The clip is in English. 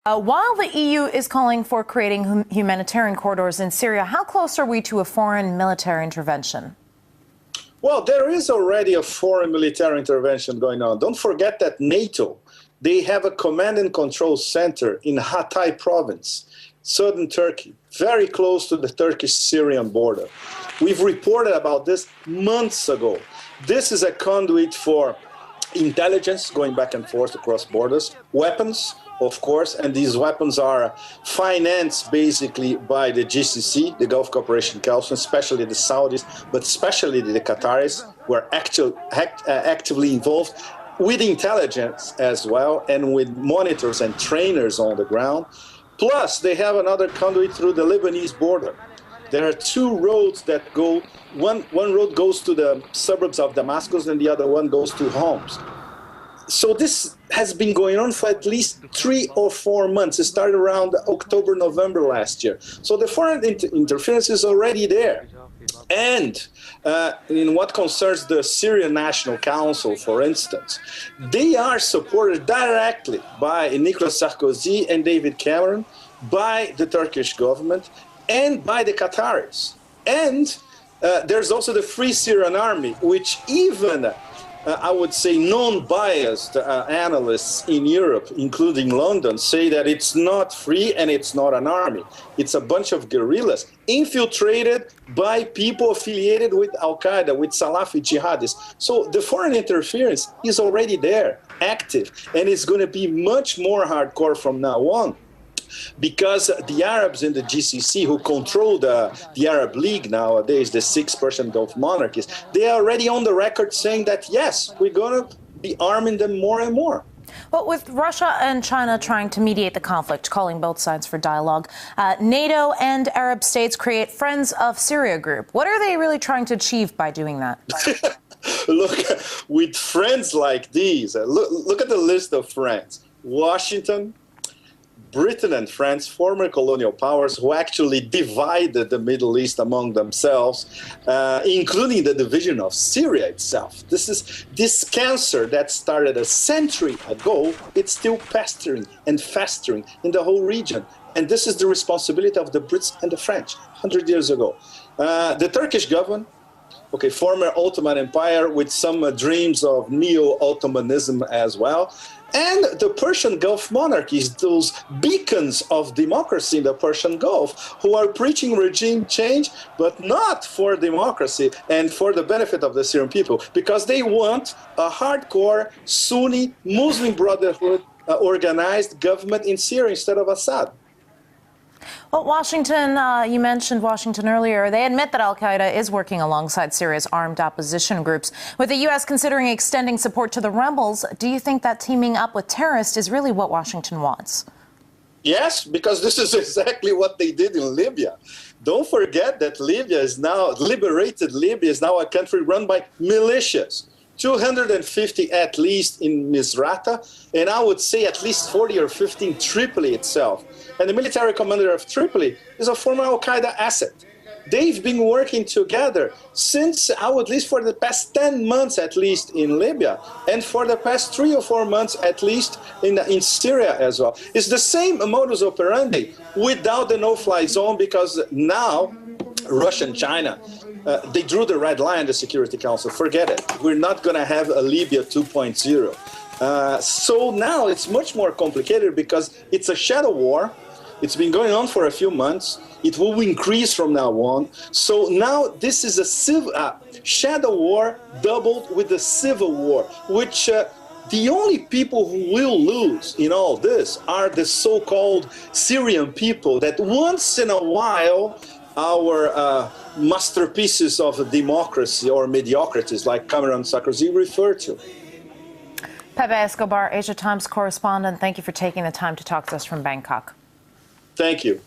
While the EU is calling for creating humanitarian corridors in Syria, how close are we to a foreign military intervention? Well, there is already a foreign military intervention going on. Don't forget that NATO, they have a command and control center in Hatay province, southern Turkey, very close to the Turkish-Syrian border. We've reported about this months ago. This is a conduit for intelligence going back and forth across borders, weapons, of course, and these weapons are financed basically by the GCC, the Gulf Cooperation Council, especially the Saudis, but especially the Qataris, who are actively involved with intelligence as well, and with monitors and trainers on the ground. Plus, they have another conduit through the Lebanese border. There are two roads that go, one road goes to the suburbs of Damascus and the other one goes to Homs. So this has been going on for at least 3 or 4 months. It started around October, November last year. So the foreign interference is already there. And in what concerns the Syrian National Council, for instance, they are supported directly by Nicolas Sarkozy and David Cameron, by the Turkish government, and by the Qataris. And there's also the Free Syrian Army, which even I would say non-biased analysts in Europe, including London, say that it's not free and it's not an army. It's a bunch of guerrillas infiltrated by people affiliated with AlQaeda, with Salafi jihadists. So the foreign interference is already there, active, and it's going to be much more hardcore from now on. Because the Arabs in the GCC, who control the Arab League nowadays, the 6 Persian Gulf monarchies, they are already on the record saying that, yes, we're going to be arming them more and more. Well, with Russia and China trying to mediate the conflict, calling both sides for dialogue, NATO and Arab states create Friends of Syria group. What are they really trying to achieve by doing that? Look, with friends like these, look at the list of friends. Washington, Britain and France, former colonial powers who actually divided the Middle East among themselves, including the division of Syria itself. This cancer that started a century ago, it's still pestering and festering in the whole region. And this is the responsibility of the Brits and the French 100 years ago. The Turkish government, okay, former Ottoman Empire with some dreams of neo-Ottomanism as well. And the Persian Gulf monarchies, those beacons of democracy in the Persian Gulf, who are preaching regime change, but not for democracy and for the benefit of the Syrian people, because they want a hardcore Sunni Muslim Brotherhood organized government in Syria instead of Assad. Well, Washington, you mentioned Washington earlier. They admit that Al-Qaeda is working alongside Syria's armed opposition groups. With the U.S. considering extending support to the rebels, do you think that teaming up with terrorists is really what Washington wants? Yes, because this is exactly what they did in Libya. Don't forget that liberated Libya is now a country run by militias. 250 at least in Misrata, and I would say at least 40 or 50 in Tripoli itself. And the military commander of Tripoli is a former Al-Qaeda asset. They've been working together since, at least for the past 10 months at least in Libya, and for the past 3 or 4 months at least in Syria as well. It's the same modus operandi without the no-fly zone, because now Russia and China, they drew the red line in the Security Council. Forget it. We're not going to have a Libya 2.0. So now it's much more complicated because it's a shadow war. It's been going on for a few months. It will increase from now on. So now this is a shadow war doubled with a civil war, which the only people who will lose in all this are the so-called Syrian people that once in a while our masterpieces of democracy or mediocrities like Cameron Sarkozy refer to. Pepe Escobar, Asia Times correspondent, thank you for taking the time to talk to us from Bangkok. Thank you.